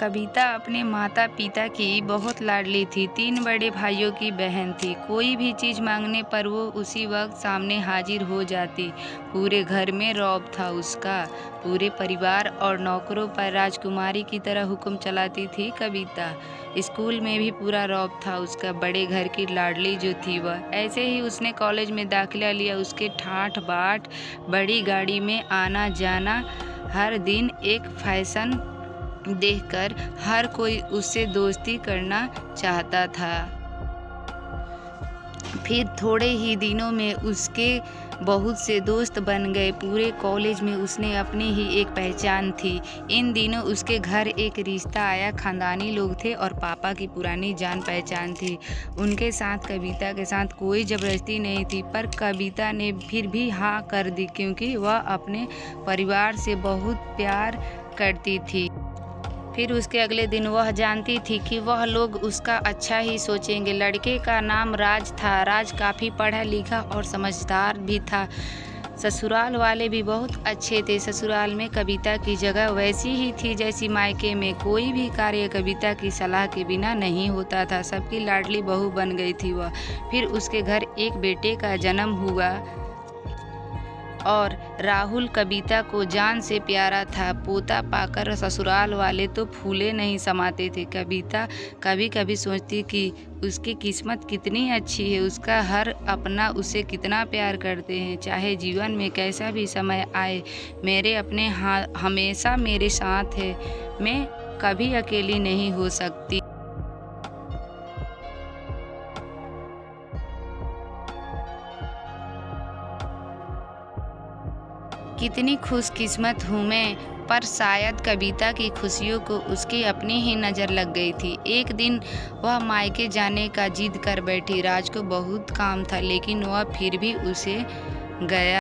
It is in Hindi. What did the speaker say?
कविता अपने माता पिता की बहुत लाडली थी। 3 बड़े भाइयों की बहन थी। कोई भी चीज़ मांगने पर वो उसी वक्त सामने हाजिर हो जाती। पूरे घर में रौब था उसका। पूरे परिवार और नौकरों पर राजकुमारी की तरह हुक्म चलाती थी कविता। स्कूल में भी पूरा रौब था उसका। बड़े घर की लाडली जो थी वह। ऐसे ही उसने कॉलेज में दाखिला लिया। उसके ठाठ बाट, बड़ी गाड़ी में आना जाना, हर दिन एक फैशन देखकर हर कोई उससे दोस्ती करना चाहता था। फिर थोड़े ही दिनों में उसके बहुत से दोस्त बन गए। पूरे कॉलेज में उसने अपनी ही एक पहचान थी। इन दिनों उसके घर एक रिश्ता आया। खानदानी लोग थे और पापा की पुरानी जान पहचान थी। उनके साथ कविता के साथ कोई जबरदस्ती नहीं थी, पर कविता ने फिर भी हाँ कर दी क्योंकि वह अपने परिवार से बहुत प्यार करती थी। फिर उसके अगले दिन वह जानती थी कि वह लोग उसका अच्छा ही सोचेंगे। लड़के का नाम राज था। राज काफ़ी पढ़ा लिखा और समझदार भी था। ससुराल वाले भी बहुत अच्छे थे। ससुराल में कविता की जगह वैसी ही थी जैसी मायके में। कोई भी कार्य कविता की सलाह के बिना नहीं होता था। सबकी लाडली बहू बन गई थी वह। फिर उसके घर एक बेटे का जन्म हुआ और राहुल कविता को जान से प्यारा था। पोता पाकर ससुराल वाले तो फूले नहीं समाते थे। कविता कभी कभी सोचती कि उसकी किस्मत कितनी अच्छी है। उसका हर अपना उसे कितना प्यार करते हैं। चाहे जीवन में कैसा भी समय आए, मेरे अपने हमेशा मेरे साथ है। मैं कभी अकेली नहीं हो सकती। कितनी खुशकिस्मत हूँ मैं। पर शायद कविता की खुशियों को उसकी अपनी ही नज़र लग गई थी। एक दिन वह मायके जाने का जिद कर बैठी। राज को बहुत काम था लेकिन वह फिर भी उसे गया।